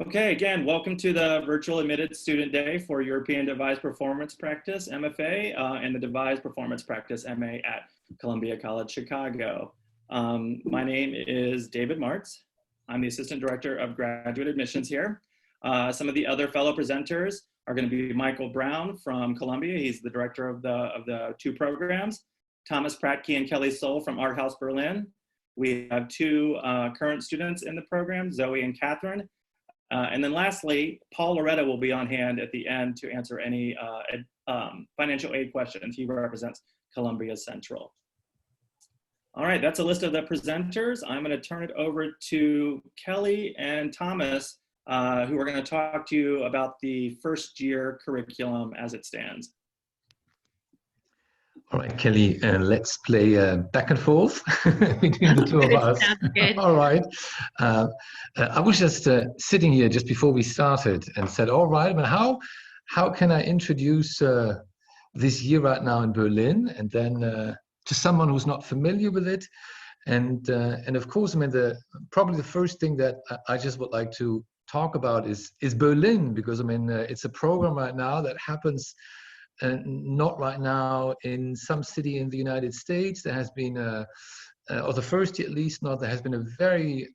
Okay, again, welcome to the virtual admitted student day for European Devised Performance Practice, MFA, and the Devised Performance Practice, MA at Columbia College Chicago. My name is David Martz. I'm the Assistant Director of Graduate Admissions here. Some of the other fellow presenters are going to be Michael Brown from Columbia. He's the director of the two programs. Thomas Pratke and Kelly Soul from Art House Berlin. We have two current students in the program, Zoe and Catherine. And then lastly, Paul Loretta will be on hand at the end to answer any financial aid questions. He represents Columbia Central. All right, that's a list of the presenters. I'm going to turn it over to Kelly and Thomas, who are going to talk to you about the first year curriculum as it stands. All right, Kelly, let's play back and forth between the two of us. All right. I was just sitting here just before we started and said, all right, but how can I introduce this year right now in Berlin, and then to someone who's not familiar with it? And of course, I mean, probably the first thing that I just would like to talk about is Berlin, because I mean, it's a program right now that happens not right now in some city in the United States. There has been, or the first year at least not, there has been a very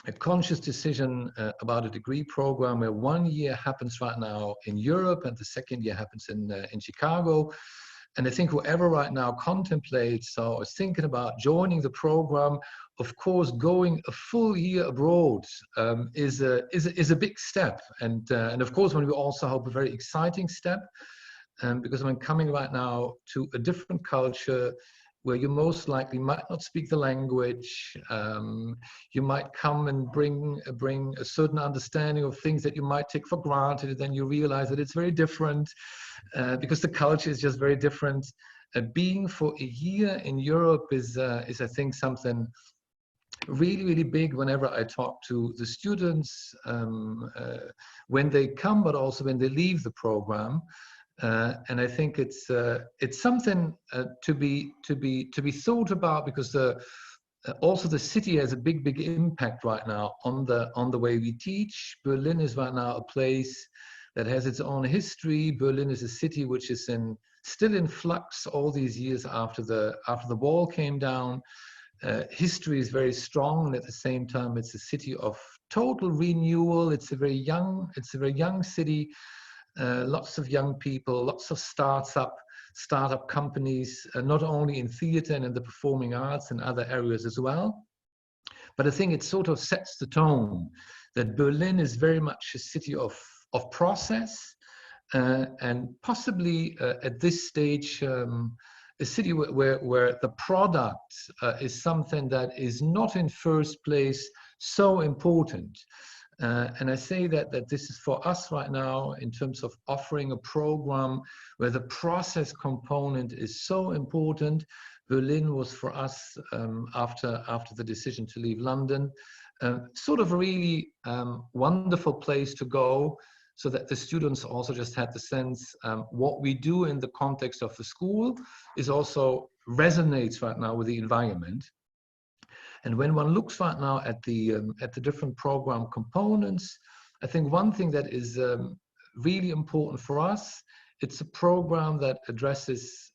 a conscious decision about a degree program where 1 year happens right now in Europe and the second year happens in Chicago. And I think whoever right now contemplates or is thinking about joining the program, of course, going a full year abroad is a big step. And of course, when we also hope a very exciting step, because I'm coming right now to a different culture where you most likely might not speak the language. You might come and bring a certain understanding of things that you might take for granted, and then you realize that it's very different because the culture is just very different. Being for a year in Europe is I think something really, really big whenever I talk to the students when they come, but also when they leave the program. And I think it's something to be thought about, because also the city has a big impact right now on the way we teach. Berlin is right now a place that has its own history. Berlin is a city which is still in flux all these years after the wall came down. History is very strong, and at the same time, it's a city of total renewal. It's a very young city. Lots of young people, lots of startup companies, not only in theater and in the performing arts and other areas as well. But I think it sort of sets the tone that Berlin is very much a city of process, and possibly at this stage, a city where the product is something that is not in first place so important. And I say that this is for us right now in terms of offering a program where the process component is so important. Berlin was for us, after the decision to leave London, sort of a really wonderful place to go, so that the students also just had the sense what we do in the context of the school is also resonates right now with the environment. And when one looks right now at the different program components, I think one thing that is really important for us, it's a program that addresses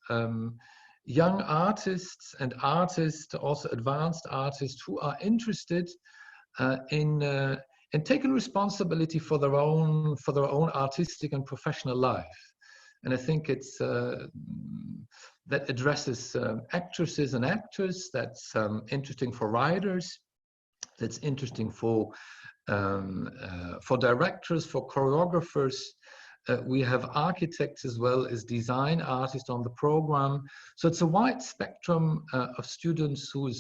young artists and artists, also advanced artists, who are interested in taking responsibility for their own artistic and professional life. And I think it's that addresses actresses and actors. That's interesting for writers. That's interesting for directors, for choreographers. We have architects as well as design artists on the program. So it's a wide spectrum of students who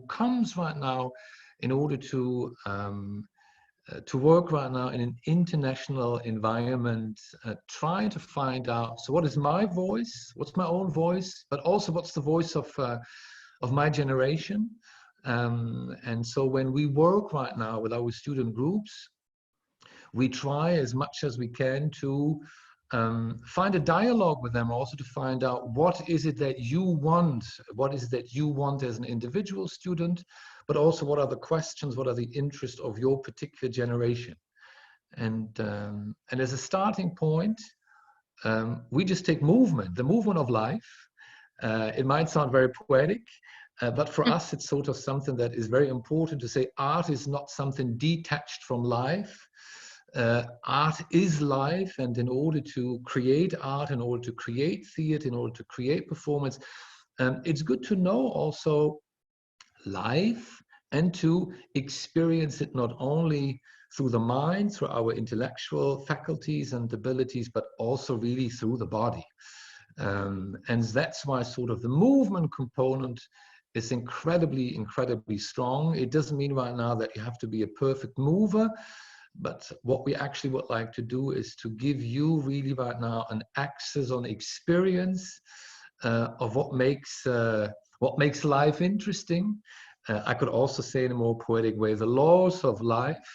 comes right now in order to work right now in an international environment, trying to find out, so what is my voice, what's my own voice, but also what's the voice of my generation. And so when we work right now with our student groups, we try as much as we can to find a dialogue with them, also to find out what is it that you want as an individual student, but also what are the questions, what are the interests of your particular generation. And as a starting point, we just take movement, the movement of life. It might sound very poetic, but for us, it's sort of something that is very important to say. Art is not something detached from life. Art is life, and in order to create art, in order to create theater, in order to create performance, it's good to know also life and to experience it not only through the mind, through our intellectual faculties and abilities, but also really through the body. And that's why sort of the movement component is incredibly, incredibly strong. It doesn't mean right now that you have to be a perfect mover, but what we actually would like to do is to give you really right now an access on experience of what makes life interesting. I could also say in a more poetic way, the laws of life,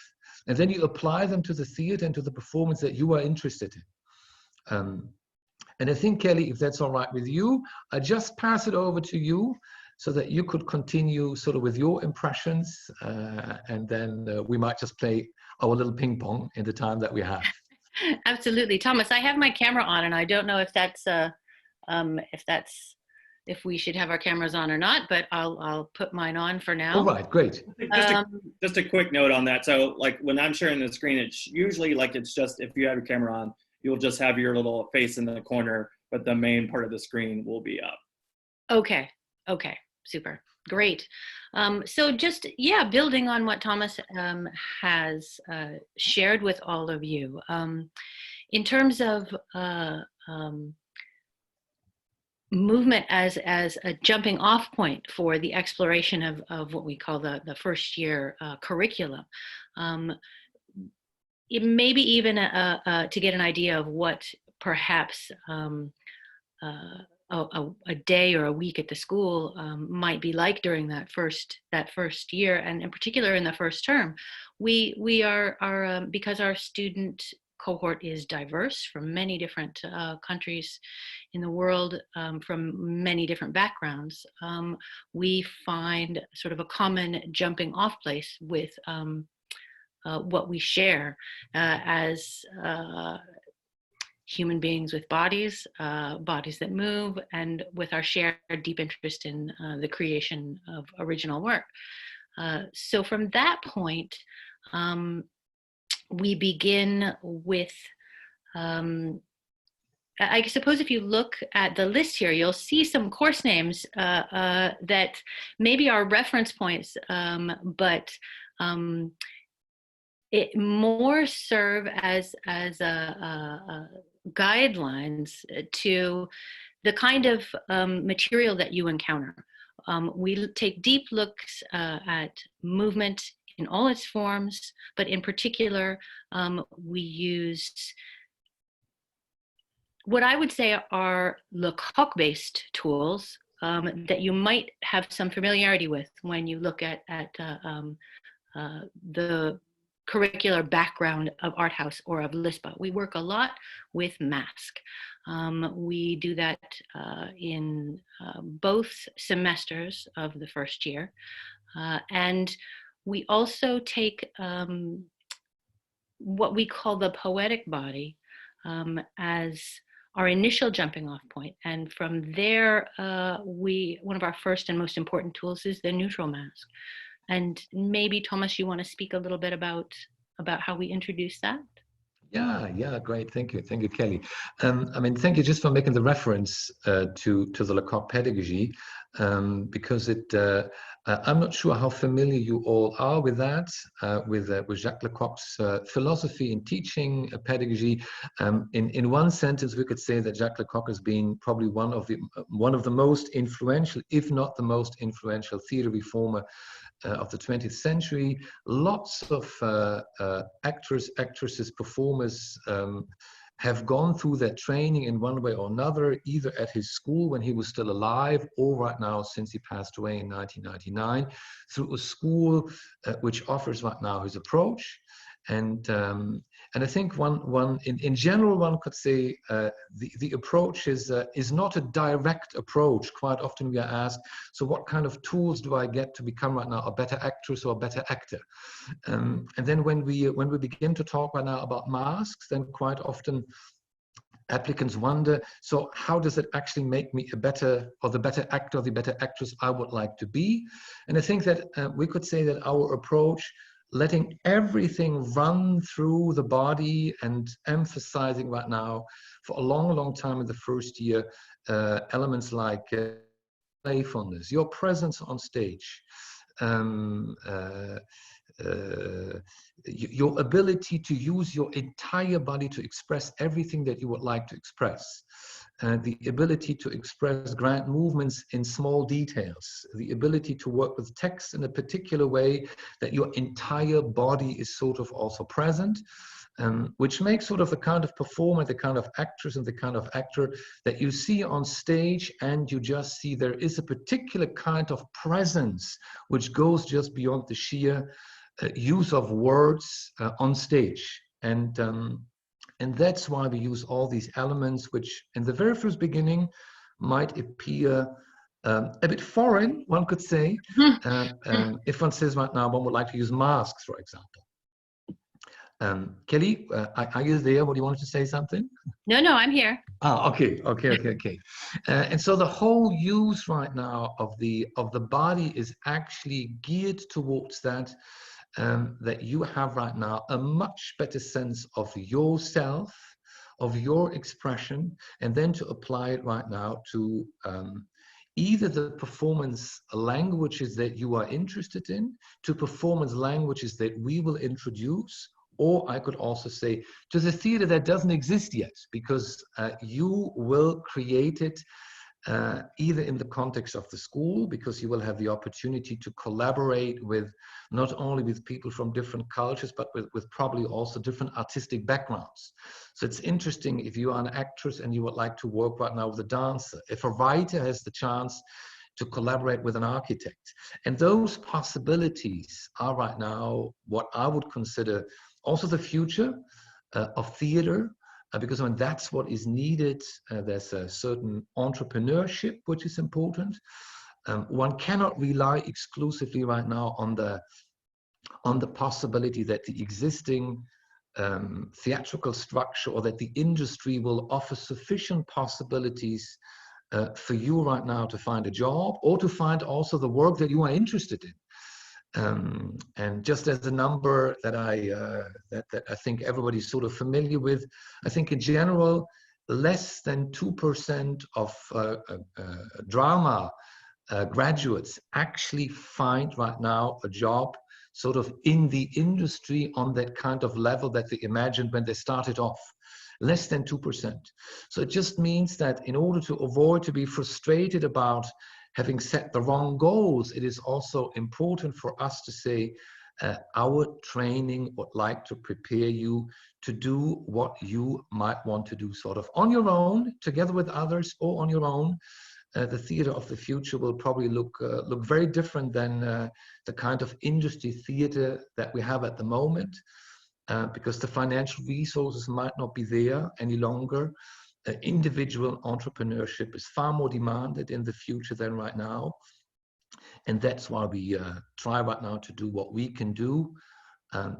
and then you apply them to the theater and to the performance that you are interested in. And I think, Kelly, if that's all right with you, I just pass it over to you so that you could continue sort of with your impressions, and then we might just play our little ping pong in the time that we have. Absolutely. Thomas, I have my camera on, and I don't know if that's if we should have our cameras on or not, but I'll put mine on for now. All right, great. Just a quick note on that. So like when I'm sharing the screen, it's usually like it's just, if you have your camera on, you'll just have your little face in the corner, but the main part of the screen will be up. Okay, super, great. So just, yeah, building on what Thomas has shared with all of you, in terms of movement as a jumping off point for the exploration of what we call the first year curriculum. It maybe even to get an idea of what perhaps a day or a week at the school might be like during that first year, and in particular in the first term. We are because our student cohort is diverse from many different countries in the world, from many different backgrounds. We find sort of a common jumping off place with what we share as human beings with bodies that move, and with our shared deep interest in the creation of original work. So from that point, we begin with, I suppose if you look at the list here, you'll see some course names that maybe are reference points, but it more serve as guidelines to the kind of material that you encounter. We take deep looks at movement in all its forms, but in particular, we use what I would say are Lecoq-based tools that you might have some familiarity with when you look at the curricular background of Art House or of LISPA. We work a lot with mask. We do that in both semesters of the first year. And we also take what we call the poetic body as our initial jumping off point. And from there, one of our first and most important tools is the neutral mask. And maybe, Thomas, you want to speak a little bit about how we introduce that? Yeah, great. Thank you, Kelly. I mean, thank you just for making the reference to the Lecoq pedagogy, because I'm not sure how familiar you all are with that, with Jacques Lecoq's philosophy in teaching pedagogy. In one sentence, we could say that Jacques Lecoq has been probably one of the most influential, if not the most influential, theater reformer of the 20th century. Lots of actors, actresses, performers have gone through their training in one way or another, either at his school when he was still alive, or right now since he passed away in 1999, through a school which offers right now his approach. And I think in general, one could say the approach is not a direct approach. Quite often we are asked, so what kind of tools do I get to become right now a better actress or a better actor? And then when we begin to talk right now about masks, then quite often applicants wonder, so how does it actually make me a better, or the better actor, or the better actress I would like to be? And I think that we could say that our approach, letting everything run through the body and emphasizing right now for a long, long time in the first year, elements like playfulness, your presence on stage, your ability to use your entire body to express everything that you would like to express, the ability to express grand movements in small details, the ability to work with text in a particular way that your entire body is sort of also present, which makes sort of the kind of performer, the kind of actress and the kind of actor that you see on stage, and you just see there is a particular kind of presence which goes just beyond the sheer use of words on stage. And that's why we use all these elements, which in the very first beginning might appear a bit foreign, one could say, if one says right now one would like to use masks, for example. Kelly, are you there? What, do you want to say something? No, I'm here. Ah, okay. And so the whole use right now of the body is actually geared towards that. That you have right now a much better sense of yourself, of your expression, and then to apply it right now to either the performance languages that you are interested in, to performance languages that we will introduce, or I could also say to the theater that doesn't exist yet, because you will create it either in the context of the school, because you will have the opportunity to collaborate with not only with people from different cultures, but with probably also different artistic backgrounds. So it's interesting if you are an actress and you would like to work right now with a dancer, if a writer has the chance to collaborate with an architect. And those possibilities are right now what I would consider also the future of theater. Because when that's what is needed, there's a certain entrepreneurship which is important. One cannot rely exclusively right now on the possibility that the existing theatrical structure or that the industry will offer sufficient possibilities for you right now to find a job or to find also the work that you are interested in. And just as a number that I think everybody's sort of familiar with, I think in general, less than 2% of drama graduates actually find right now a job sort of in the industry on that kind of level that they imagined when they started off. Less than 2%. So it just means that in order to avoid to be frustrated about having set the wrong goals, it is also important for us to say our training would like to prepare you to do what you might want to do sort of on your own, together with others, or on your own. The theater of the future will probably look very different than the kind of industry theater that we have at the moment, because the financial resources might not be there any longer. Individual entrepreneurship is far more demanded in the future than right now. And that's why we try right now to do what we can do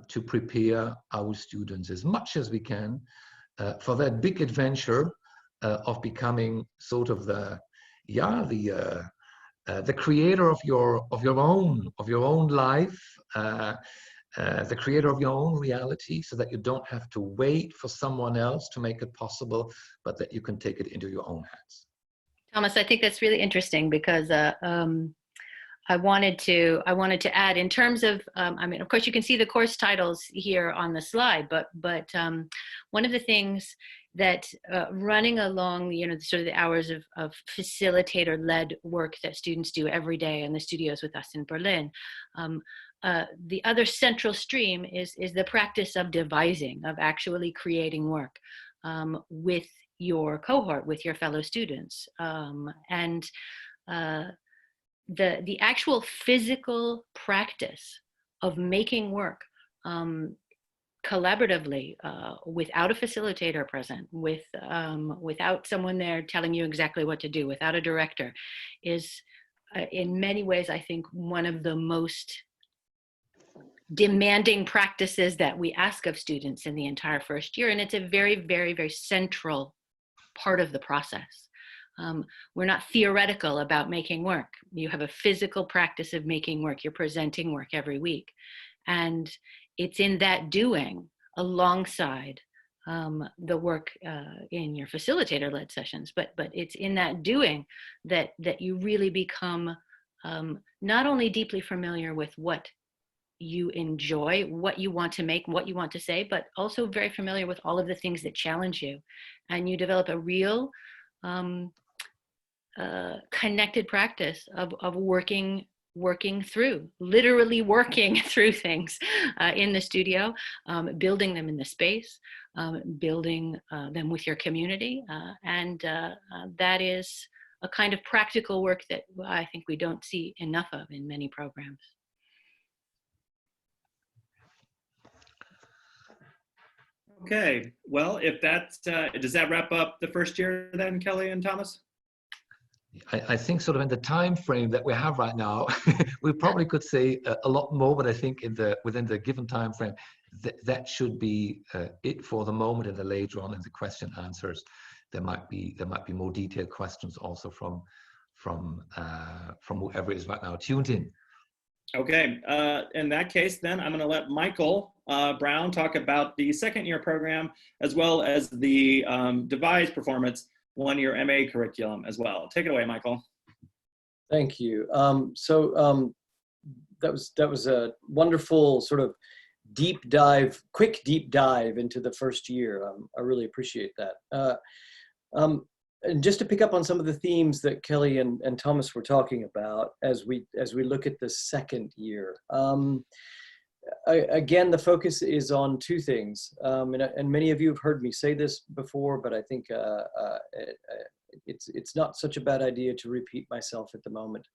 to prepare our students as much as we can for that big adventure of becoming sort of the creator of your own life, the creator of your own reality, so that you don't have to wait for someone else to make it possible, but that you can take it into your own hands. Thomas, I think that's really interesting, because I wanted to add in terms of, I mean, of course, you can see the course titles here on the slide, but one of the things that running along, sort of the hours of facilitator-led work that students do every day in the studios with us in Berlin, the other central stream is the practice of devising, of actually creating work with your cohort, with your fellow students, and the actual physical practice of making work collaboratively, without a facilitator present, without someone there telling you exactly what to do, without a director, is in many ways, I think, one of the most demanding practices that we ask of students in the entire first year. And it's a very, very, very central part of the process. We're not theoretical about making work. You have a physical practice of making work. You're presenting work every week. And it's in that doing, alongside the work in your facilitator-led sessions, but it's in that doing that you really become not only deeply familiar with what you enjoy, what you want to make, what you want to say, but also very familiar with all of the things that challenge you. And you develop a real connected practice of literally working through things in the studio, building them in the space, building them with your community. And that is a kind of practical work that I think we don't see enough of in many programs. Okay, well, if that's, does that wrap up the first year then, Kelly and Thomas? I think sort of in the time frame that we have right now, we probably could say a lot more, but I think within the given time frame, that should be it for the moment. And then later on in the question answers, there might be more detailed questions also from whoever is right now tuned in. Okay, in that case, then I'm going to let Michael Brown talk about the second year program, as well as the Devised Performance one-year MA curriculum as well. Take it away, Michael. Thank you. That was a wonderful sort of quick deep dive into the first year. I really appreciate that. And just to pick up on some of the themes that Kelly and Thomas were talking about as we look at the second year. Again, the focus is on two things, and many of you have heard me say this before, but I think it's not such a bad idea to repeat myself at the moment.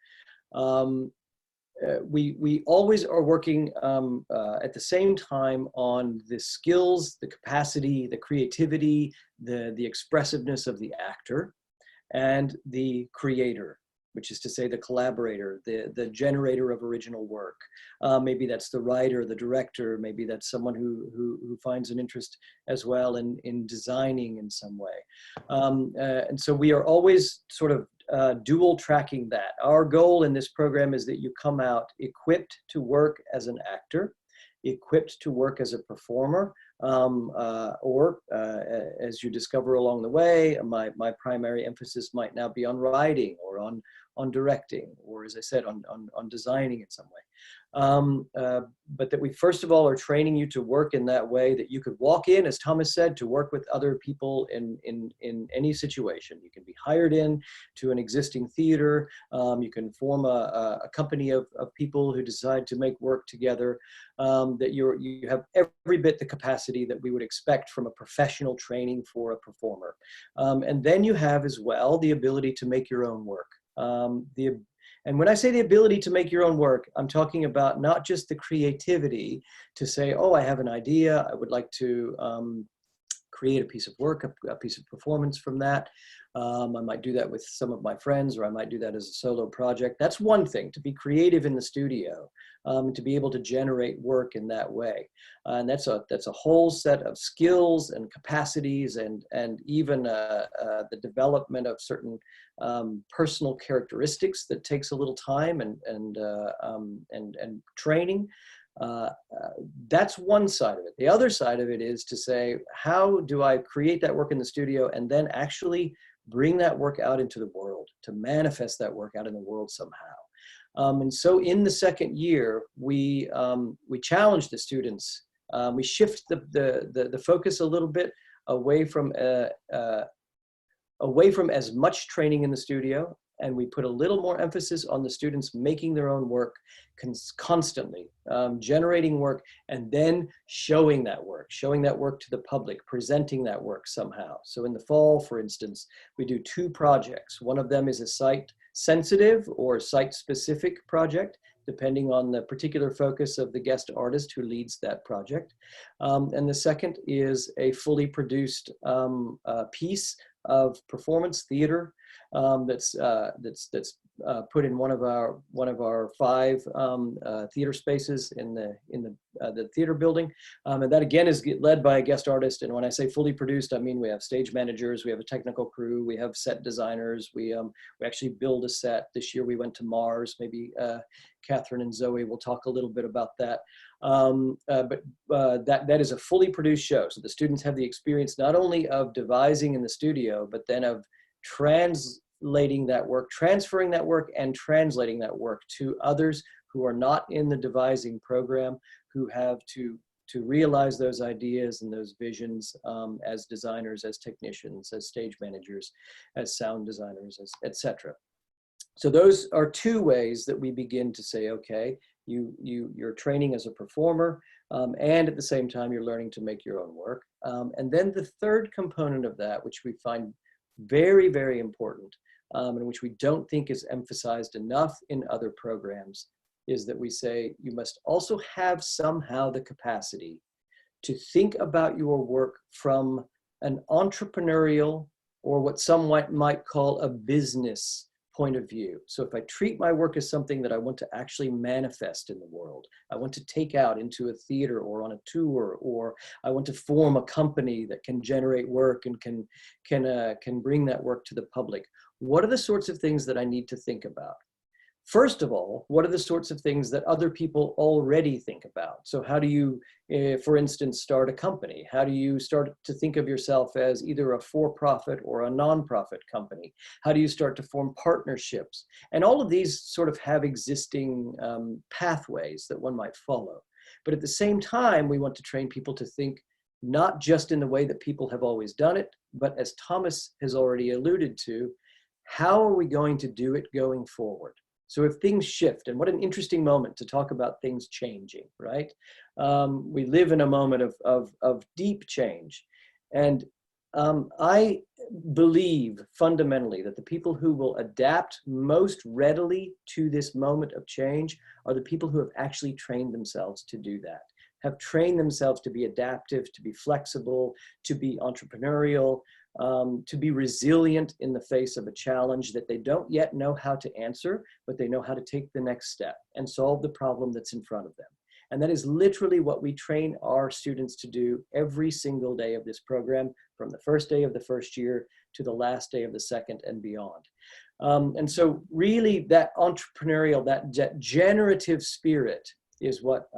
We always are working at the same time on the skills, the capacity, the creativity, the expressiveness of the actor, and the creator, which is to say the collaborator, the generator of original work. Maybe that's the writer, the director, maybe that's someone who finds an interest as well in designing in some way. And so we are always sort of dual tracking that. Our goal in this program is that you come out equipped to work as an actor, equipped to work as a performer, or as you discover along the way, my primary emphasis might now be on writing or on directing, or as I said, on designing in some way. But that we first of all are training you to work in that way, that you could walk in, as Thomas said, to work with other people in any situation. You can be hired in to an existing theater. You can form a company of people who decide to make work together. That you have every bit the capacity that we would expect from a professional training for a performer. And then you have as well the ability to make your own work. And when I say the ability to make your own work, I'm talking about not just the creativity to say, oh, I have an idea, I would like to create a piece of work, a piece of performance from that. I might do that with some of my friends, or I might do that as a solo project. That's one thing, to be creative in the studio, to be able to generate work in that way. And that's a whole set of skills and capacities, and even the development of certain personal characteristics that takes a little time and training. That's one side of it. The other side of it is to say, how do I create that work in the studio and then actually bring that work out into the world, to manifest that work out in the world somehow. And so in the second year, we challenge the students. We shift the focus a little bit away from as much training in the studio, and we put a little more emphasis on the students making their own work constantly, generating work, and then showing that work to the public, presenting that work somehow. So in the fall, for instance, we do two projects. One of them is a site-sensitive or site-specific project. depending on the particular focus of the guest artist who leads that project. And the second is a fully produced piece of performance theater that's put in one of our 5 theater spaces in the theater building, and that again is led by a guest artist. And when I say fully produced, I mean we have stage managers, we have a technical crew, we have set designers, we actually build a set. This year we went to Mars. Maybe Catherine and Zoe will talk a little bit about that. But that is a fully produced show, so the students have the experience not only of devising in the studio, but then of translating that work, transferring that work, and translating that work to others who are not in the devising program, who have to realize those ideas and those visions as designers, as technicians, as stage managers, as sound designers, etc. So those are 2 ways that we begin to say, okay, you're training as a performer, and at the same time you're learning to make your own work. And then the third component of that, which we find very, very important, and which we don't think is emphasized enough in other programs, is that we say you must also have somehow the capacity to think about your work from an entrepreneurial, or what some might call a business point of view. So if I treat my work as something that I want to actually manifest in the world, I want to take out into a theater or on a tour, or I want to form a company that can generate work and can bring that work to the public, what are the sorts of things that I need to think about? First of all, what are the sorts of things that other people already think about? So how do you, for instance, start a company? How do you start to think of yourself as either a for-profit or a non-profit company? How do you start to form partnerships? And all of these sort of have existing pathways that one might follow. But at the same time, we want to train people to think not just in the way that people have always done it, but as Thomas has already alluded to, how are we going to do it going forward? So if things shift, and what an interesting moment to talk about things changing, right? We live in a moment of deep change. And I believe fundamentally that the people who will adapt most readily to this moment of change are the people who have actually trained themselves to do that, have trained themselves to be adaptive, to be flexible, to be entrepreneurial, to be resilient in the face of a challenge that they don't yet know how to answer, but they know how to take the next step and solve the problem that's in front of them. And that is literally what we train our students to do every single day of this program, from the first day of the first year to the last day of the second and beyond. And so really that entrepreneurial, that generative spirit is what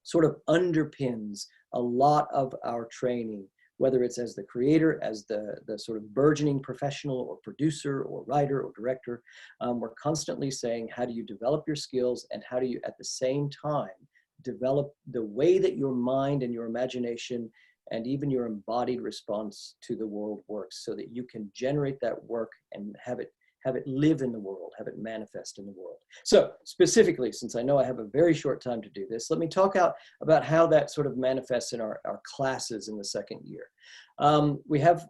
sort of underpins a lot of our training, whether it's as the creator, as the sort of burgeoning professional or producer or writer or director. We're constantly saying, how do you develop your skills, and how do you at the same time develop the way that your mind and your imagination and even your embodied response to the world works, so that you can generate that work and have it live in the world, have it manifest in the world. So specifically, since I know I have a very short time to do this, let me talk about how that sort of manifests in our classes in the second year. We have,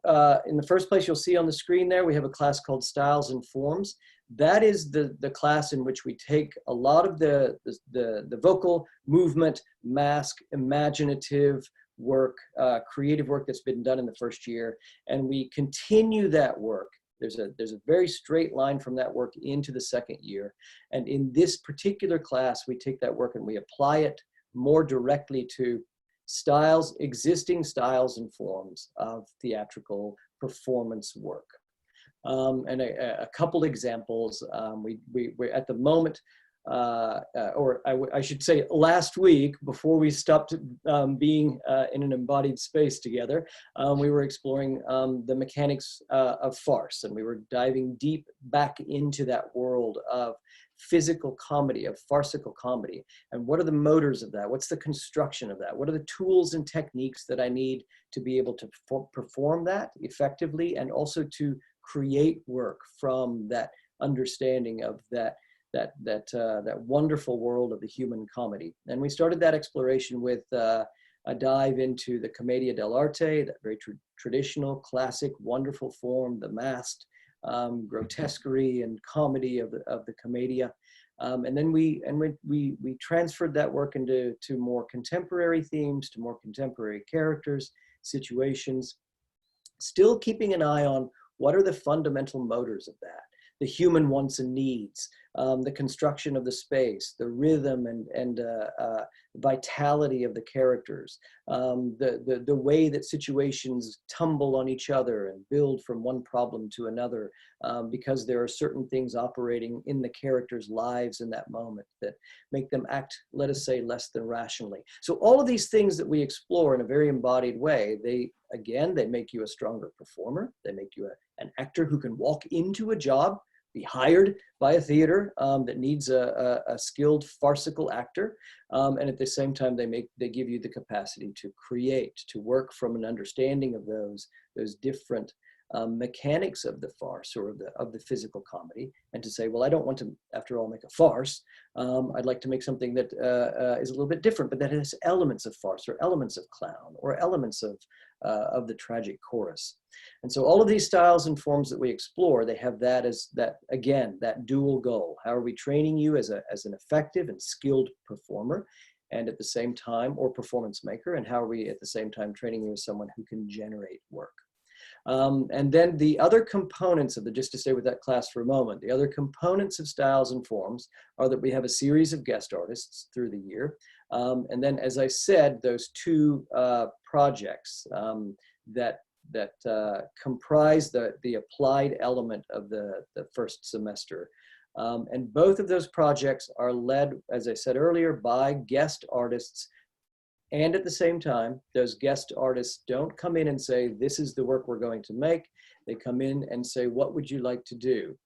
in the first place, you'll see on the screen there, we have a class called Styles and Forms. That is the class in which we take a lot of the vocal movement, mask, imaginative work, creative work that's been done in the first year, and we continue that work. There's a very straight line from that work into the second year. And in this particular class, we take that work and we apply it more directly to styles, existing styles and forms of theatrical performance work. And a couple examples, we're at the moment, I should say last week, before we stopped being in an embodied space together, we were exploring the mechanics of farce, and we were diving deep back into that world of physical comedy, of farcical comedy. And what are the motors of that? What's the construction of that? What are the tools and techniques that I need to be able to perform that effectively, and also to create work from that understanding of that wonderful world of the human comedy. And we started that exploration with a dive into the Commedia dell'arte, that very traditional, classic, wonderful form, the masked grotesquerie and comedy of the Commedia. And then we transferred that work into more contemporary themes, to more contemporary characters, situations, still keeping an eye on what are the fundamental motors of that, the human wants and needs, the construction of the space, the rhythm and vitality of the characters, the way that situations tumble on each other and build from one problem to another, because there are certain things operating in the characters' lives in that moment that make them act, let us say, less than rationally. So all of these things that we explore in a very embodied way, they make you a stronger performer. They make you an actor who can walk into a job, be hired by a theater that needs a skilled farcical actor, and at the same time they give you the capacity to create, to work from an understanding of those different mechanics of the farce or of the physical comedy, and to say, well, I don't want to, after all, make a farce. I'd like to make something that is a little bit different, but that has elements of farce or elements of clown or elements of the tragic chorus. And so all of these styles and forms that we explore, they have that as that, again, that dual goal. How are we training you as an effective and skilled performer, and at the same time, or performance maker, and how are we at the same time training you as someone who can generate work? And then the other components of just to stay with that class for a moment, the other components of styles and forms are that we have a series of guest artists through the year. And then, as I said, those two projects that comprise the applied element of the first semester. And both of those projects are led, as I said earlier, by guest artists. And at the same time, those guest artists don't come in and say, this is the work we're going to make. They come in and say, what would you like to do?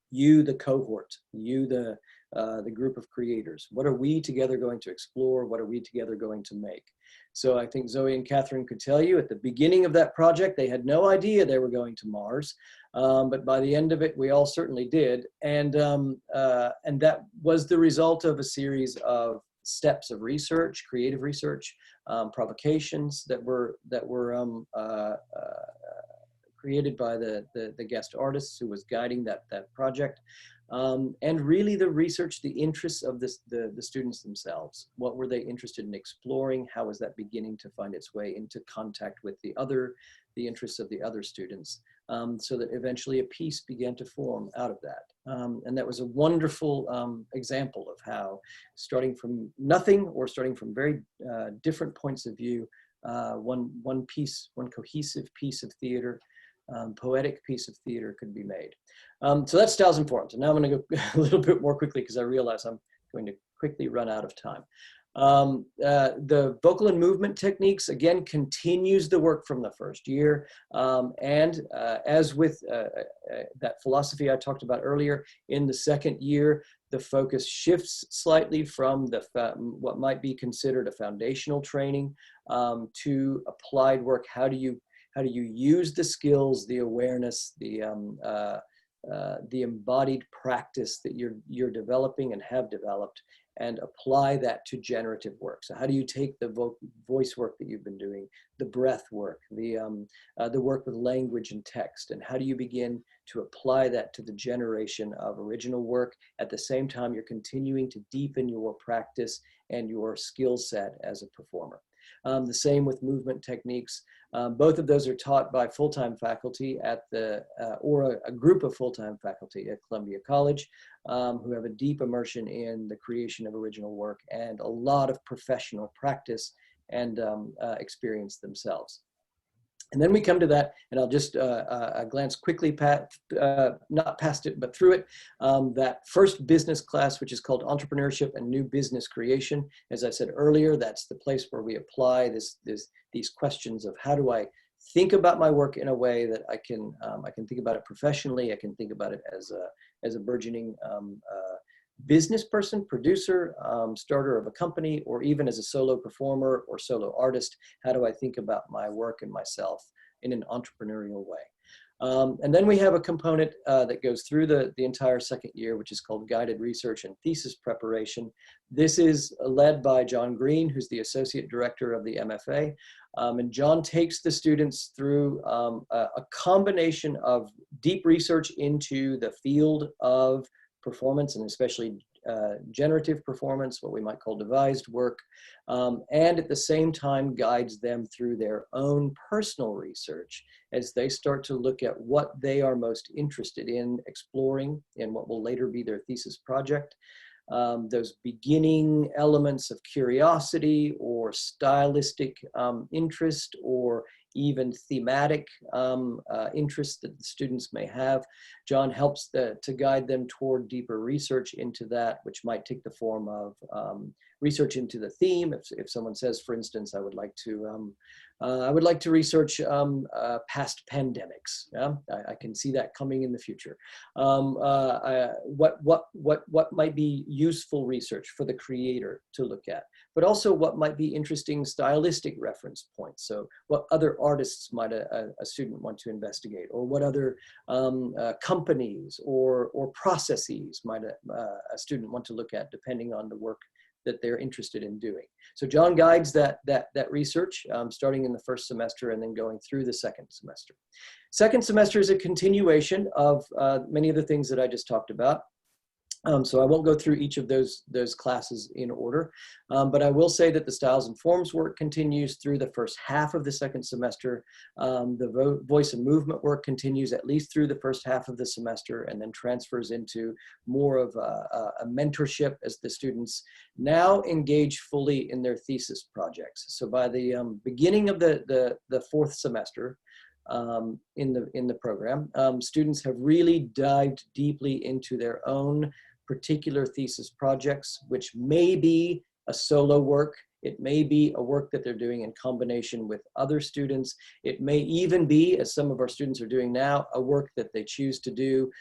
You, the cohort, you, the group of creators. What are we together going to explore? What are we together going to make? So I think Zoe and Catherine could tell you at the beginning of that project, they had no idea they were going to Mars. But by the end of it, we all certainly did. And that was the result of a series of steps of research, creative research, provocations that were created by the guest artists who was guiding that project, and really the research, the interests of the students themselves. What were they interested in exploring? How was that beginning to find its way into contact with the interests of the other students, so that eventually a piece began to form out of that. And that was a wonderful example of how, starting from nothing or starting from very different points of view, one cohesive piece of theater, poetic piece of theater could be made. So that's styles and forms. And now I'm going to go a little bit more quickly because I realize I'm going to quickly run out of time. The vocal and movement techniques, again, continues the work from the first year. And as with that philosophy I talked about earlier, in the second year, the focus shifts slightly from what might be considered a foundational training to applied work. How do you use the skills, the awareness, the embodied practice that you're developing and have developed, and apply that to generative work? So how do you take the voice work that you've been doing, the breath work, the work with language and text, and how do you begin to apply that to the generation of original work? At the same time, you're continuing to deepen your practice and your skill set as a performer. The same with movement techniques. Both of those are taught by full-time faculty at or a group of full-time faculty at Columbia College, who have a deep immersion in the creation of original work and a lot of professional practice and experience themselves. And then we come to that, and I'll just glance quickly not past it, but through it. That first business class, which is called Entrepreneurship and New Business Creation. As I said earlier, that's the place where we apply these questions of how do I think about my work in a way that I can think about it professionally. I can think about it as a burgeoning business person, producer, starter of a company, or even as a solo performer or solo artist. How do I think about my work and myself in an entrepreneurial way? And then we have a component that goes through the entire second year, which is called Guided Research and Thesis Preparation. This is led by John Green, who's the Associate Director of the MFA. And John takes the students through a combination of deep research into the field of performance, and especially generative performance, what we might call devised work, and at the same time guides them through their own personal research as they start to look at what they are most interested in exploring in what will later be their thesis project. Those beginning elements of curiosity or stylistic interest, or even thematic interests that the students may have. John helps to guide them toward deeper research into that, which might take the form of research into the theme. If someone says, for instance, I would like to research past pandemics. Yeah? I can see that coming in the future. What might be useful research for the creator to look at, but also what might be interesting stylistic reference points. So what other artists might a student want to investigate, or what other companies or processes might a student want to look at, depending on the work that they're interested in doing. So John guides that research, starting in the first semester and then going through the second semester. Second semester is a continuation of many of the things that I just talked about. So I won't go through each of those classes in order, but I will say that the styles and forms work continues through the first half of the second semester. The voice and movement work continues at least through the first half of the semester, and then transfers into more of a mentorship as the students now engage fully in their thesis projects. So by the beginning of the fourth semester, in the program, students have really dived deeply into their own particular thesis projects, which may be a solo work. It may be a work that they're doing in combination with other students. It may even be, as some of our students are doing now, a work that they choose to do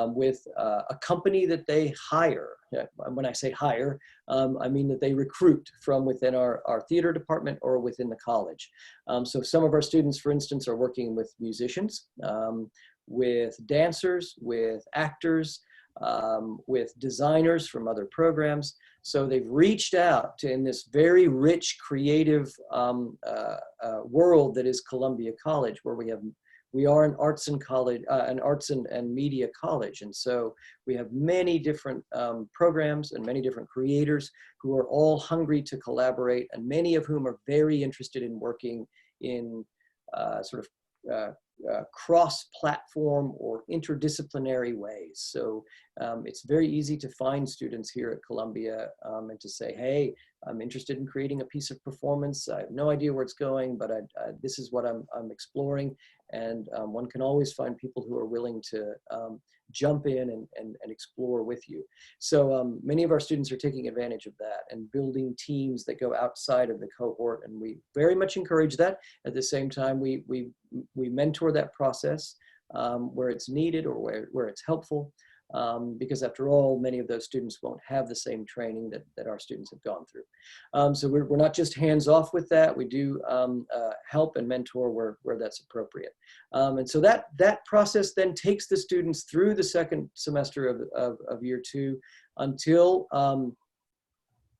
with a company that they hire. When I say hire, I mean that they recruit from within our theater department or within the college. So some of our students, for instance, are working with musicians, with dancers, with actors, with designers from other programs. So they've reached out to, in this very rich, creative world that is Columbia College, where we are an arts and college, an arts and media college. And so we have many different programs and many different creators who are all hungry to collaborate, and many of whom are very interested in working in sort of cross-platform or interdisciplinary ways. So it's very easy to find students here at Columbia and to say, hey, I'm interested in creating a piece of performance. I have no idea where it's going, but this is what I'm exploring. And one can always find people who are willing to jump in and explore with you. So many of our students are taking advantage of that and building teams that go outside of the cohort, and we very much encourage that. At the same time, we mentor that process where it's needed or where it's helpful, because after all, many of those students won't have the same training that our students have gone through. So we're not just hands off with that. We do help and mentor where that's appropriate. And so that process then takes the students through the second semester of year 2 until,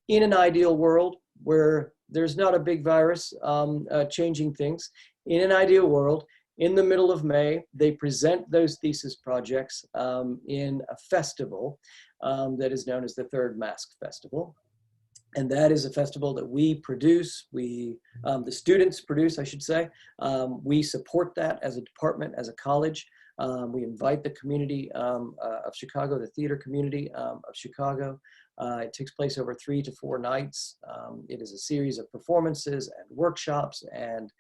in an ideal world where there's not a big virus changing things, in an ideal world, in the middle of May, they present those thesis projects in a festival that is known as the Third Mask Festival. And that is a festival that we produce, the students produce, I should say. We support that as a department, as a college. We invite the community of Chicago, the theater community of Chicago. It takes place over 3 to 4 nights. It is a series of performances and workshops and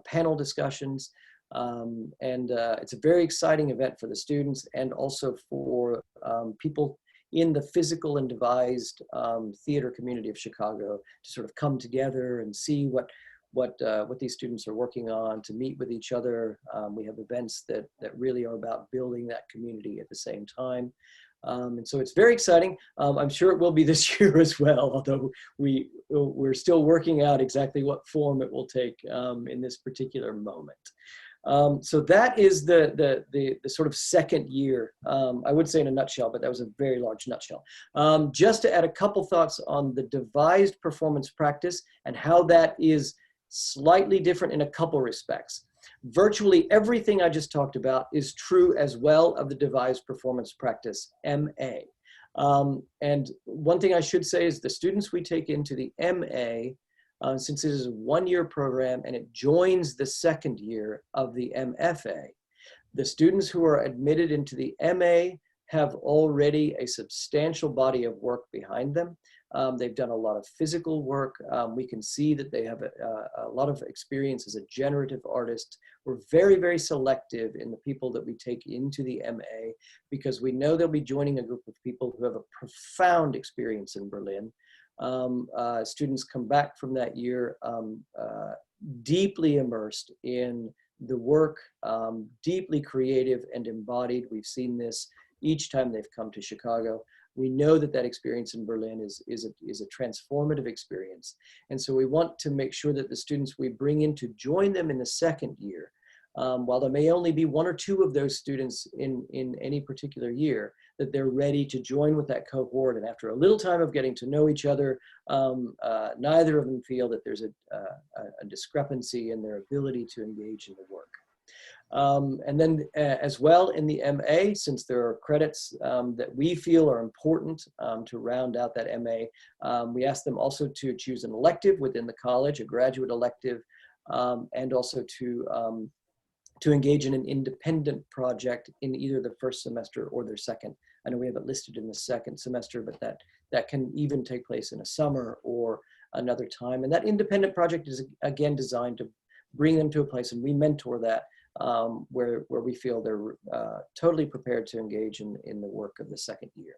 panel discussions. It's a very exciting event for the students and also for people in the physical and devised theater community of Chicago to sort of come together and see what these students are working on, to meet with each other. We have events that really are about building that community at the same time. And so it's very exciting. I'm sure it will be this year as well, although we're still working out exactly what form it will take in this particular moment. So that is the sort of second year, I would say in a nutshell, but that was a very large nutshell. Just to add a couple thoughts on the devised performance practice and how that is slightly different in a couple respects. Virtually everything I just talked about is true as well of the Devised Performance Practice, MA. And one thing I should say is the students we take into the MA, since it is a one-year program and it joins the second year of the MFA, the students who are admitted into the MA have already a substantial body of work behind them. They've done a lot of physical work. We can see that they have a lot of experience as a generative artist. We're very, very selective in the people that we take into the MA because we know they'll be joining a group of people who have a profound experience in Berlin. Students come back from that year deeply immersed in the work, deeply creative and embodied. We've seen this each time they've come to Chicago. We know that that experience in Berlin is a transformative experience. And so we want to make sure that the students we bring in to join them in the second year, while there may only be one or two of those students in any particular year, that they're ready to join with that cohort. And after a little time of getting to know each other, neither of them feel that there's a discrepancy in their ability to engage in the work. And then as well in the MA, since there are credits that we feel are important to round out that MA, we ask them also to choose an elective within the college, a graduate elective, and also to engage in an independent project in either the first semester or their second. I know we have it listed in the second semester, but that can even take place in a summer or another time. And that independent project is again designed to bring them to a place, and we mentor that, where we feel they're totally prepared to engage in the work of the second year.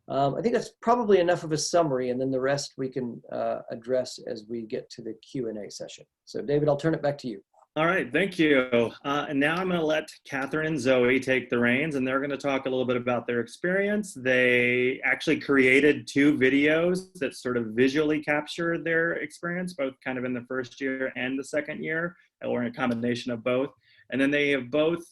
I think that's probably enough of a summary, and then the rest we can address as we get to the Q&A session. So David, I'll turn it back to you. All right, thank you. And now I'm going to let Catherine and Zoe take the reins, and they're going to talk a little bit about their experience. They actually created 2 videos that sort of visually capture their experience, both kind of in the first year and the second year, or in a combination of both. And then they have both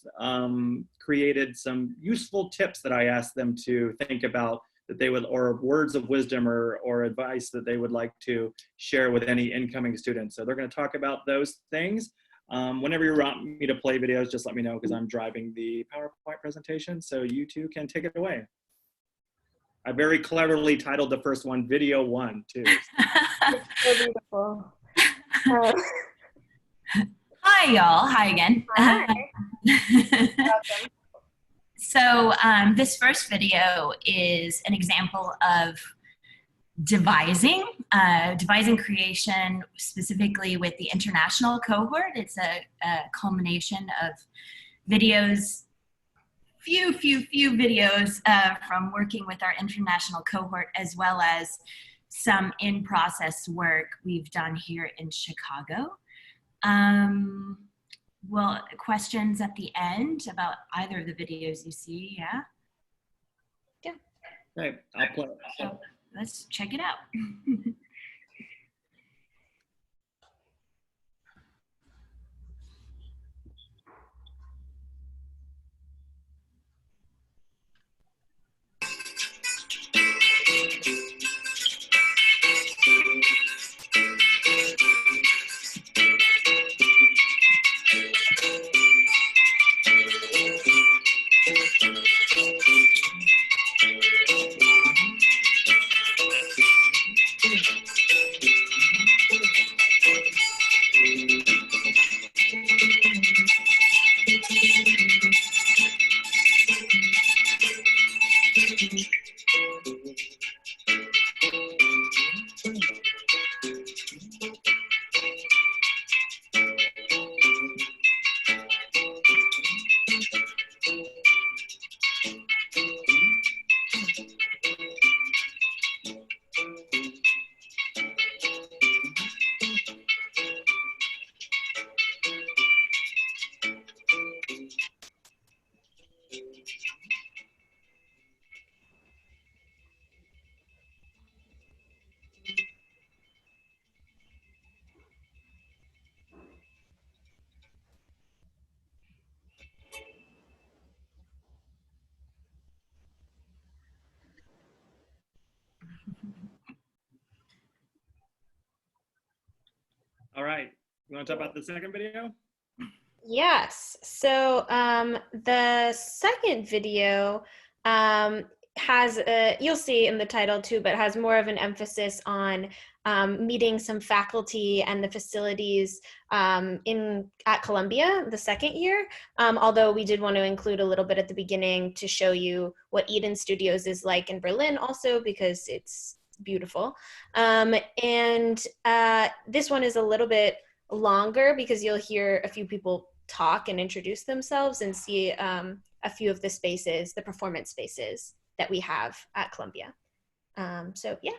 created some useful tips that I asked them to think about, that they would, or words of wisdom or advice that they would like to share with any incoming students. So they're going to talk about those things. Whenever you want me to play videos, just let me know, because I'm driving the PowerPoint presentation, so you two can take it away. I very cleverly titled the first one Video 1 too. It's so beautiful. Hi y'all, hi again. Hi. Welcome. So this first video is an example of devising creation, specifically with the international cohort. It's a culmination of videos, few videos from working with our international cohort, as well as some in-process work we've done here in Chicago. Well, questions at the end about either of the videos you see, yeah? Yeah. Okay, I'll play. So let's check it out. All right, you want to talk about the second video? Yes. So the second video has you'll see in the title too, but has more of an emphasis on meeting some faculty and the facilities at Columbia the second year. Although we did want to include a little bit at the beginning to show you what Eden Studios is like in Berlin also, because it's beautiful. And this one is a little bit longer because you'll hear a few people talk and introduce themselves and see a few of the spaces, the performance spaces that we have at Columbia. So yeah.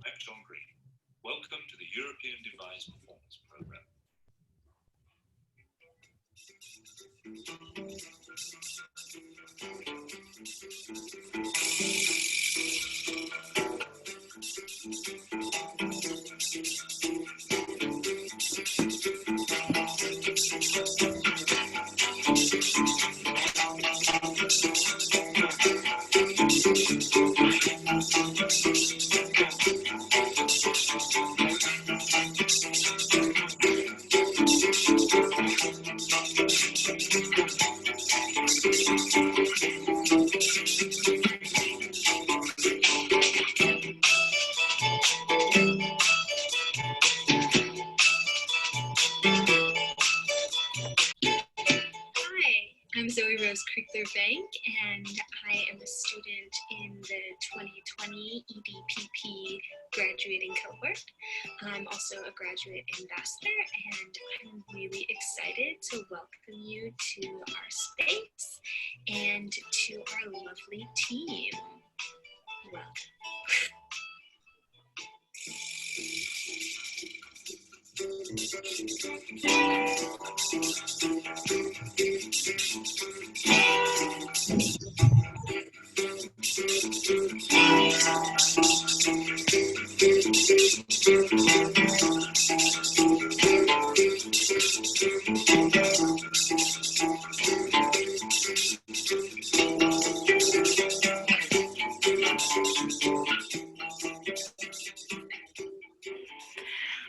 I'm Tom Green. Welcome to the European Devised Performance Program. I'm Zoe Rose Kriegler-Bank, and I am a student in the 2020 EDPP graduating cohort. I'm also a graduate ambassador, and I'm really excited to welcome you to our space and to our lovely team. Welcome.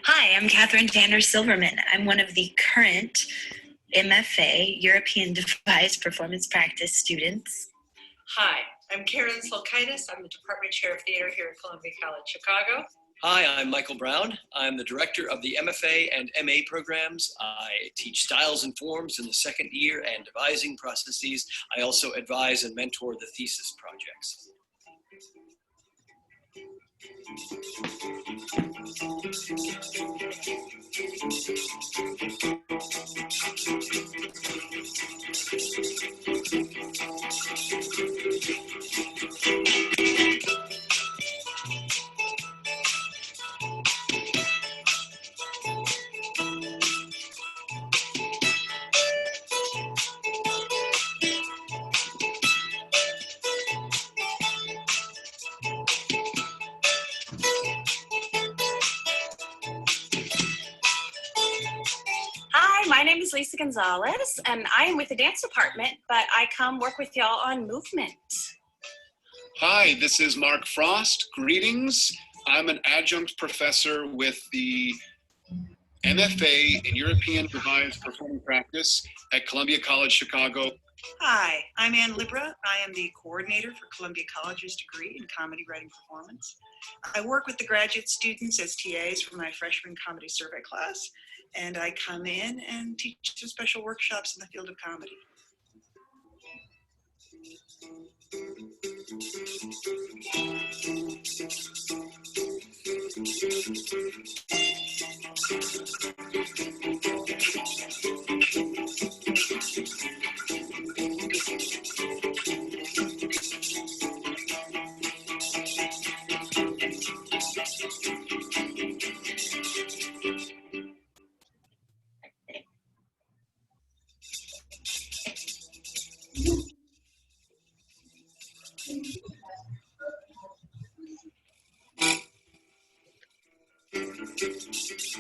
Hi, I'm Catherine Tanner Silverman. I'm one of the current MFA, European Devised Performance Practice students. Hi, I'm Karen Solkaitis. I'm the Department Chair of Theater here at Columbia College Chicago. Hi, I'm Michael Brown. I'm the director of the MFA and MA programs. I teach styles and forms in the second year and devising processes. I also advise and mentor the thesis projects. Hi, my name is Lisa Gonzalez, and I am with the dance department, but I come work with y'all on movement. Hi, this is Mark Frost. Greetings. I'm an adjunct professor with the MFA in European Devised Performance Practice at Columbia College Chicago. Hi, I'm Ann Libra. I am the coordinator for Columbia College's degree in comedy writing performance. I work with the graduate students as TAs for my freshman comedy survey class, and I come in and teach some special workshops in the field of comedy. My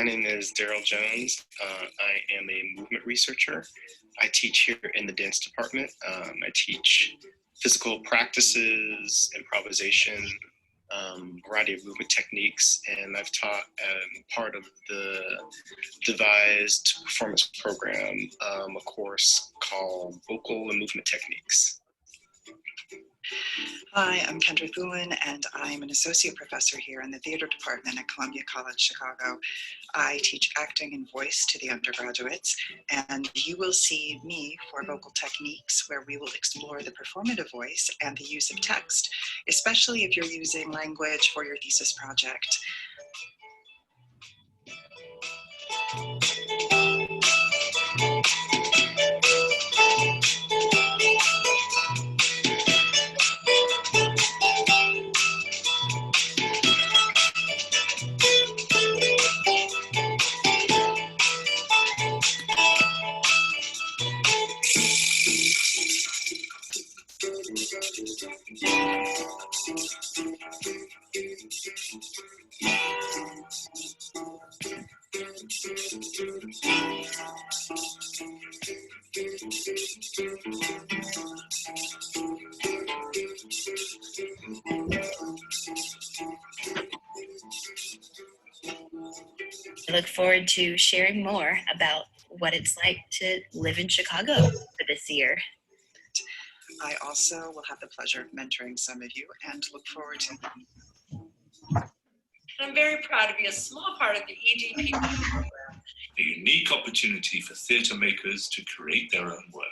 name is Daryl Jones. I am a movement researcher. I teach here in the dance department. I teach physical practices, improvisation, variety of movement techniques, and I've taught part of the Devised performance program, a course called Vocal and Movement Techniques. Hi, I'm Kendra Thulin, and I'm an associate professor here in the theater department at Columbia College, Chicago. I teach acting and voice to the undergraduates, and you will see me for vocal techniques where we will explore the performative voice and the use of text, especially if you're using language for your thesis project. I look forward to sharing more about what it's like to live in Chicago for this year. I also will have the pleasure of mentoring some of you and look forward to I'm very proud to be a small part of the EDP program. A unique opportunity for theatre makers to create their own work.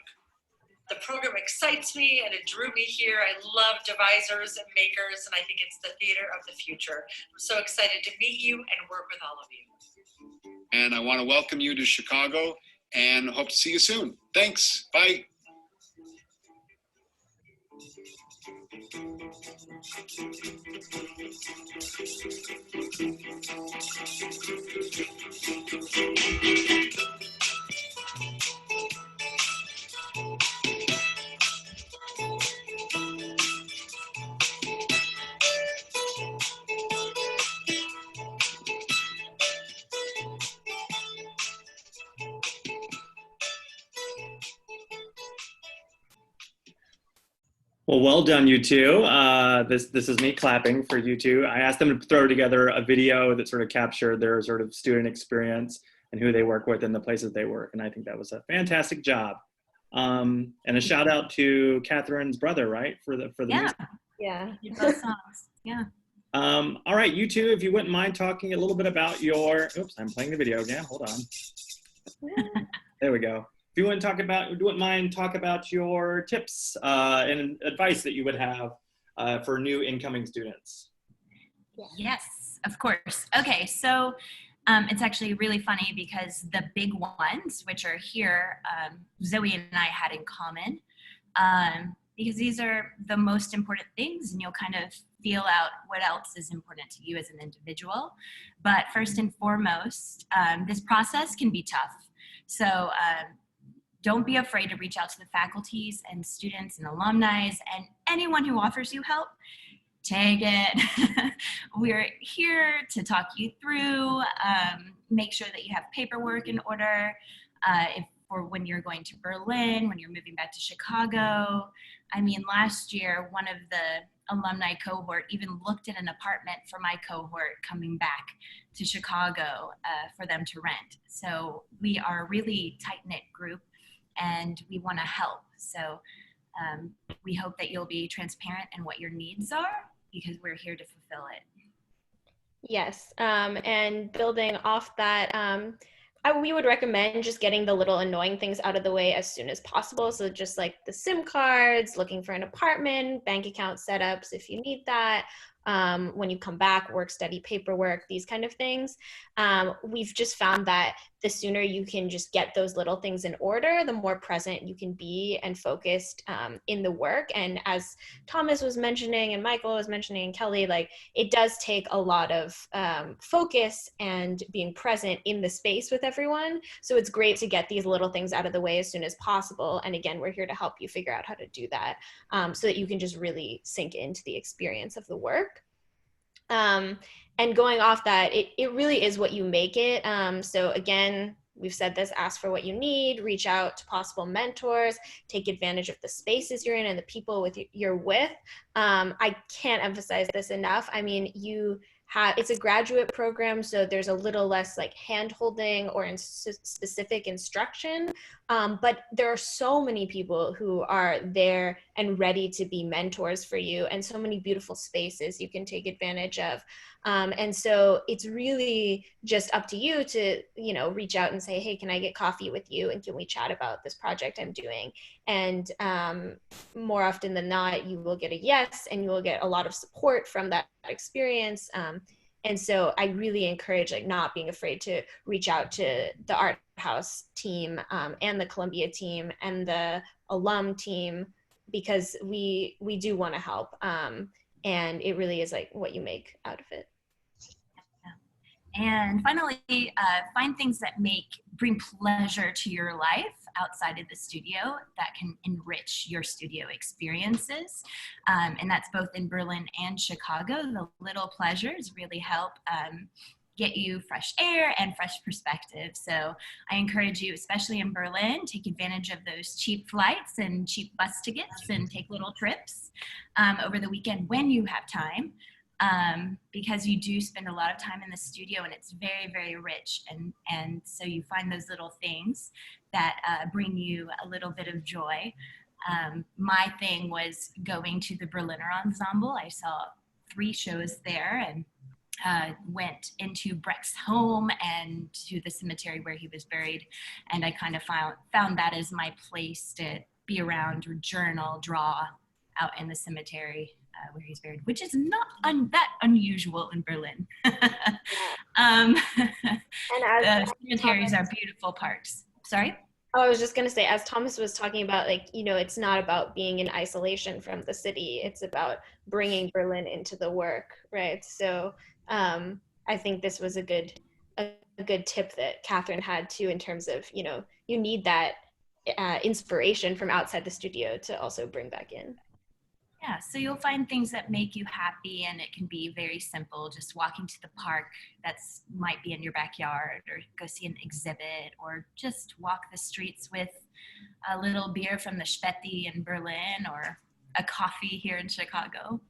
The program excites me and it drew me here. I love devisers and makers, and I think it's the theater of the future. I'm so excited to meet you and work with all of you. And I want to welcome you to Chicago and hope to see you soon. Thanks. Bye. Well done, you two. This is me clapping for you two. I asked them to throw together a video that sort of captured their sort of student experience and who they work with and the places they work. And I think that was a fantastic job. And a shout out to Catherine's brother, right? For the music. Yeah. Both songs. Yeah. All right, you two, if you wouldn't mind talking a little bit about your, oops, I'm playing the video again, hold on. There we go. If you wouldn't mind talk about your tips and advice that you would have for new incoming students. Yes, of course. Okay, so it's actually really funny because the big ones, which are here, Zoe and I had in common, because these are the most important things, and you'll kind of feel out what else is important to you as an individual. But first and foremost, this process can be tough. So don't be afraid to reach out to the faculties and students and alumni and anyone who offers you help. Take it. We're here to talk you through, make sure that you have paperwork in order for when you're going to Berlin, when you're moving back to Chicago. I mean, last year, one of the alumni cohort even looked at an apartment for my cohort coming back to Chicago for them to rent. So we are a really tight-knit group and we want to help. So we hope that you'll be transparent in what your needs are, because we're here to fulfill it. Yes, and building off that, we would recommend just getting the little annoying things out of the way as soon as possible. So just like the SIM cards, looking for an apartment, bank account setups if you need that. When you come back, work study paperwork, these kind of things. We've just found that the sooner you can just get those little things in order, the more present you can be and focused in the work. And as Thomas was mentioning and Michael was mentioning and Kelly, like it does take a lot of focus and being present in the space with everyone. So it's great to get these little things out of the way as soon as possible. And again, we're here to help you figure out how to do that so that you can just really sink into the experience of the work. And going off that, it really is what you make it. So again, we've said this, ask for what you need, reach out to possible mentors, take advantage of the spaces you're in and the people you're with. I can't emphasize this enough. I mean, it's a graduate program, so there's a little less like hand-holding or specific instruction, but there are so many people who are there and ready to be mentors for you, and so many beautiful spaces you can take advantage of. And so it's really just up to you to, reach out and say, hey, can I get coffee with you? And can we chat about this project I'm doing? And more often than not, you will get a yes, and you will get a lot of support from that experience. And so I really encourage not being afraid to reach out to the art house team and the Columbia team and the alum team, because we do want to help. And it really is like what you make out of it. And finally, find things that bring pleasure to your life outside of the studio that can enrich your studio experiences. And that's both in Berlin and Chicago. The little pleasures really help get you fresh air and fresh perspective. So I encourage you, especially in Berlin, take advantage of those cheap flights and cheap bus tickets and take little trips over the weekend when you have time. Because you do spend a lot of time in the studio and it's very, very rich. And so you find those little things that bring you a little bit of joy. My thing was going to the Berliner Ensemble. I saw 3 shows there and went into Brecht's home and to the cemetery where he was buried. And I kind of found that as my place to be around or journal, draw out in the cemetery. Where he's buried, which is not that unusual in Berlin. And the cemeteries are beautiful parks. Sorry? Oh, I was just going to say, as Thomas was talking about, it's not about being in isolation from the city. It's about bringing Berlin into the work, right? So I think this was a good tip that Catherine had too, in terms of, you need that inspiration from outside the studio to also bring back in. Yeah, so you'll find things that make you happy, and it can be very simple, just walking to the park that's might be in your backyard, or go see an exhibit, or just walk the streets with a little beer from the Späti in Berlin, or a coffee here in Chicago.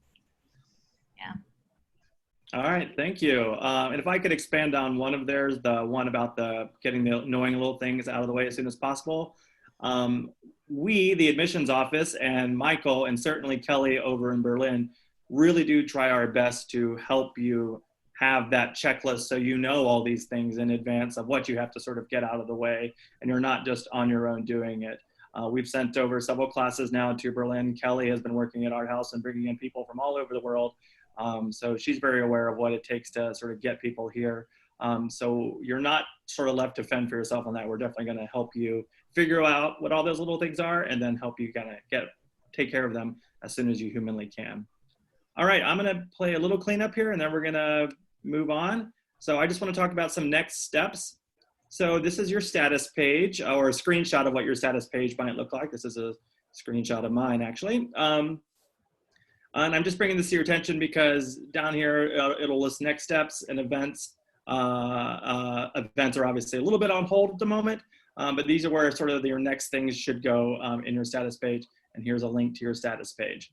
Yeah. All right, thank you. And if I could expand on one of theirs, the one about getting the annoying little things out of the way as soon as possible. We, the admissions office, and Michael, and certainly Kelly over in Berlin, really do try our best to help you have that checklist so you know all these things in advance of what you have to sort of get out of the way, and you're not just on your own doing it. We've sent over several classes now to Berlin. Kelly has been working at Art House and bringing in people from all over the world. So she's very aware of what it takes to sort of get people here. So you're not sort of left to fend for yourself on that. We're definitely going to help you figure out what all those little things are, and then help you kind of take care of them as soon as you humanly can. All right, I'm going to play a little cleanup here, and then we're going to move on. So I just want to talk about some next steps. So this is your status page, or a screenshot of what your status page might look like. This is a screenshot of mine, actually. And I'm just bringing this to your attention because down here, it'll list next steps and events. Events are obviously a little bit on hold at the moment, but these are where sort of your next things should go in your status page. And here's a link to your status page.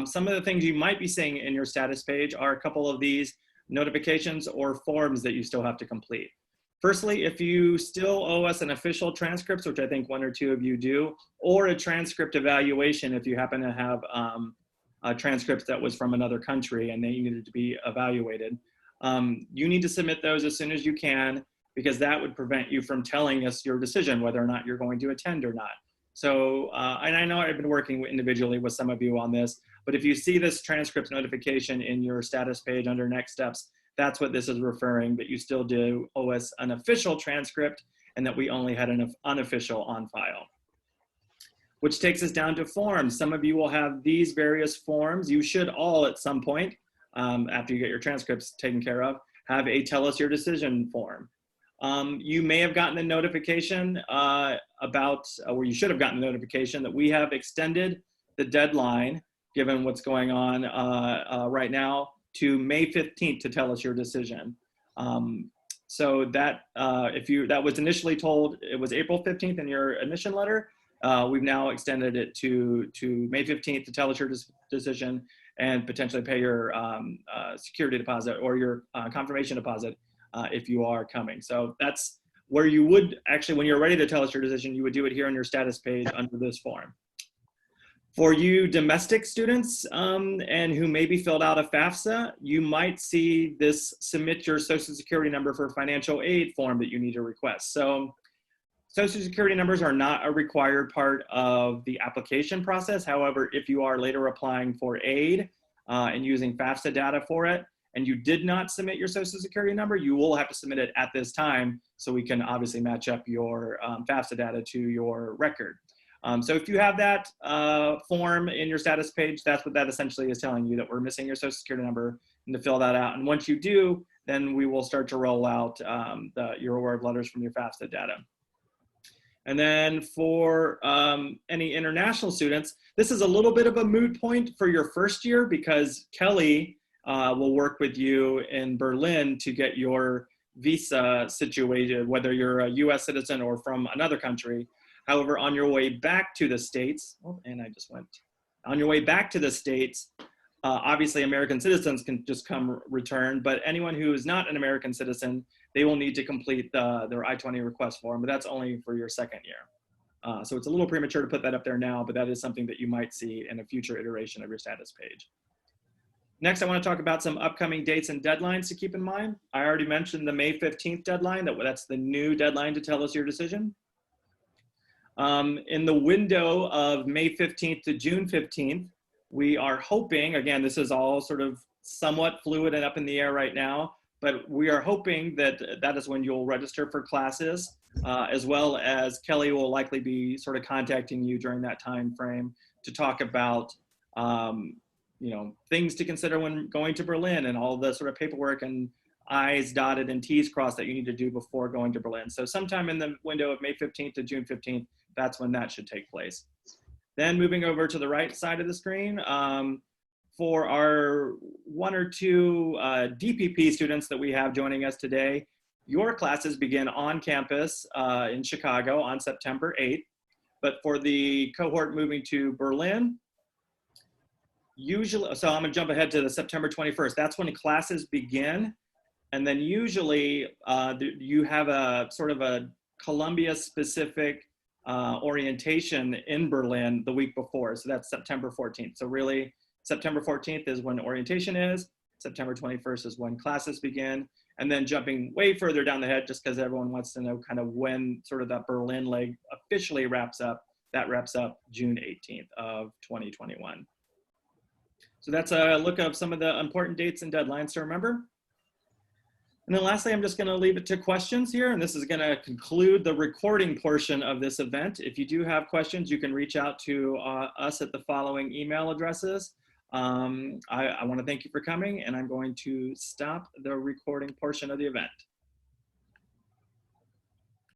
Some of the things you might be seeing in your status page are a couple of these notifications or forms that you still have to complete. Firstly, if you still owe us an official transcript, which I think 1 or 2 of you do, or a transcript evaluation if you happen to have a transcript that was from another country and they needed to be evaluated, you need to submit those as soon as you can, because that would prevent you from telling us your decision whether or not you're going to attend or not. So, and I know I've been working individually with some of you on this, but if you see this transcript notification in your status page under next steps, that's what this is referring, but you still do owe us an official transcript and that we only had an unofficial on file. Which takes us down to forms. Some of you will have these various forms. You should all at some point, after you get your transcripts taken care of, have a tell us your decision form. You may have gotten a notification or you should have gotten a notification that we have extended the deadline, given what's going on right now, to May 15th to tell us your decision. So that, that was initially told, it was April 15th in your admission letter. We've now extended it to May 15th to tell us your decision and potentially pay your security deposit or your confirmation deposit if you are coming. So that's where you would actually, when you're ready to tell us your decision, you would do it here on your status page under this form. For you domestic students and who maybe filled out a FAFSA, you might see this submit your social security number for financial aid form that you need to request. So social security numbers are not a required part of the application process. However, if you are later applying for aid and using FAFSA data for it, and you did not submit your social security number, you will have to submit it at this time so we can obviously match up your FAFSA data to your record. So if you have that form in your status page, that's what that essentially is telling you, that we're missing your social security number and to fill that out. And once you do, then we will start to roll out your award letters from your FAFSA data. And then for any international students, this is a little bit of a moot point for your first year because Kelly will work with you in Berlin to get your visa situated, whether you're a US citizen or from another country. However, on your way back to the States, on your way back to the States, obviously American citizens can just come return, but anyone who is not an American citizen, they will need to complete their I-20 request form, but that's only for your second year. So it's a little premature to put that up there now, but that is something that you might see in a future iteration of your status page. Next, I want to talk about some upcoming dates and deadlines to keep in mind. I already mentioned the May 15th deadline, that's the new deadline to tell us your decision. In the window of May 15th to June 15th, we are hoping, again, this is all sort of somewhat fluid and up in the air right now, but we are hoping that that is when you'll register for classes, as well as Kelly will likely be sort of contacting you during that time frame to talk about things to consider when going to Berlin and all the sort of paperwork and I's dotted and T's crossed that you need to do before going to Berlin. So sometime in the window of May 15th to June 15th, that's when that should take place. Then moving over to the right side of the screen, for our 1 or 2 DPP students that we have joining us today, your classes begin on campus in Chicago on September 8th. But for the cohort moving to Berlin, usually, so I'm gonna jump ahead to the September 21st. That's when classes begin. And then usually you have a sort of a Columbia specific orientation in Berlin the week before. So that's September 14th. So really September 14th is when orientation is. September 21st is when classes begin. And then jumping way further down the head, just because everyone wants to know kind of when sort of that Berlin leg officially wraps up, that wraps up June 18th of 2021. So that's a look of some of the important dates and deadlines to remember. And then lastly, I'm just going to leave it to questions here, and this is going to conclude the recording portion of this event. If you do have questions, you can reach out to us at the following email addresses. I want to thank you for coming, and I'm going to stop the recording portion of the event.